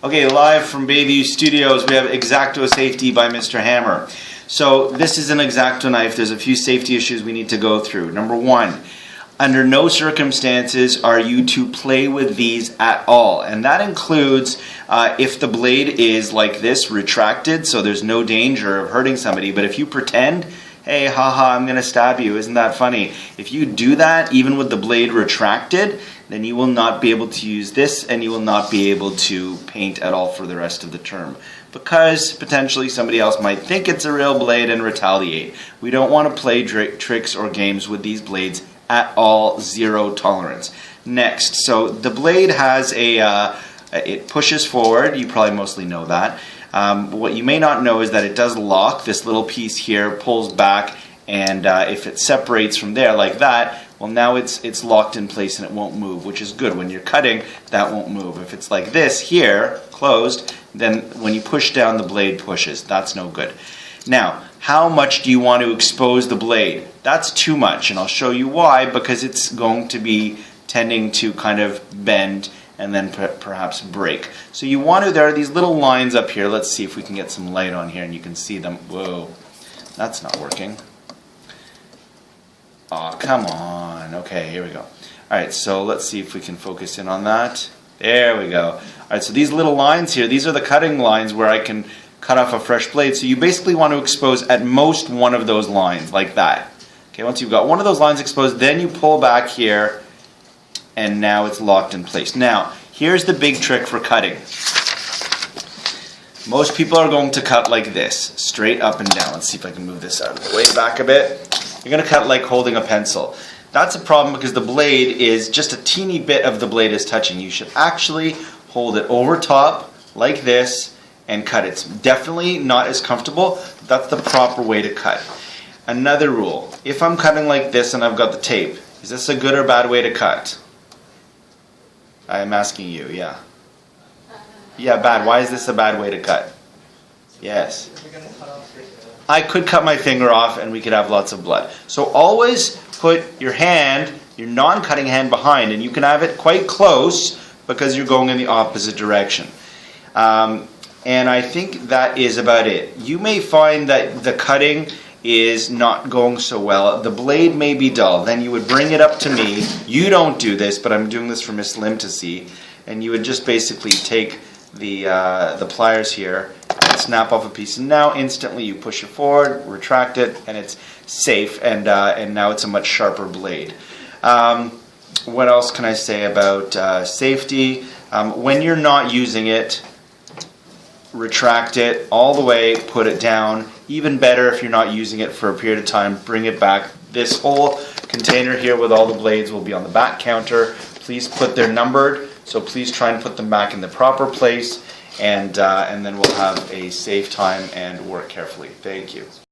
Okay, live from Bayview Studios, we have X-Acto Safety by Mr. Hammer. So this is an X-Acto knife. There's a few safety issues we need to go through. Number one, under no circumstances are you to play with these at all. And that includes if the blade is like this, retracted, so there's no danger of hurting somebody. But if you pretend, hey, haha, I'm going to stab you, isn't that funny? If you do that, even with the blade retracted, then you will not be able to use this and you will not be able to paint at all for the rest of the term. Because potentially somebody else might think it's a real blade and retaliate. We don't want to play tricks or games with these blades at all, zero tolerance. Next, so the blade has it pushes forward, you probably mostly know that. What you may not know is that it does lock. This little piece here pulls back, and if it separates from there like that, well, now it's locked in place and it won't move, which is good. When you're cutting, that won't move. If it's like this here, closed, then when you push down, the blade pushes. That's no good. Now, how much do you want to expose the blade? That's too much, and I'll show you why, because it's going to be tending to kind of bend and then perhaps break. So you want to, there are these little lines up here. Let's see if we can get some light on here and you can see them. Whoa, that's not working. Oh, come on. Okay, here we go. Alright, so let's see if we can focus in on that. There we go. Alright, so these little lines here, these are the cutting lines where I can cut off a fresh blade. So you basically want to expose at most one of those lines, like that. Okay, once you've got one of those lines exposed, then you pull back here, and now it's locked in place. Now, here's the big trick for cutting. Most people are going to cut like this, straight up and down. Let's see if I can move this out of the way back a bit. You're going to cut like holding a pencil. That's a problem because the blade is just a teeny bit of the blade is touching. You should actually hold it over top like this and cut. It's definitely not as comfortable, but that's the proper way to cut. Another rule, if I'm cutting like this and I've got the tape, is this a good or bad way to cut? I'm asking you, yeah. Yeah, bad. Why is this a bad way to cut? Yes. I could cut my finger off and we could have lots of blood. So always put your hand, your non-cutting hand behind, and you can have it quite close because you're going in the opposite direction. And I think that is about it. You may find that the cutting is not going so well. The blade may be dull. Then you would bring it up to me. You don't do this, but I'm doing this for Miss Lim to see. And you would just basically take the pliers here and snap off a piece. And now instantly you push it forward, retract it, and it's safe. And now it's a much sharper blade. What else can I say about safety? When you're not using it, retract it all the way, put it down. Even better if you're not using it for a period of time, bring it back. This whole container here with all the blades will be on the back counter. Please put they're numbered, so please try and put them back in the proper place, and then we'll have a safe time and work carefully. Thank you.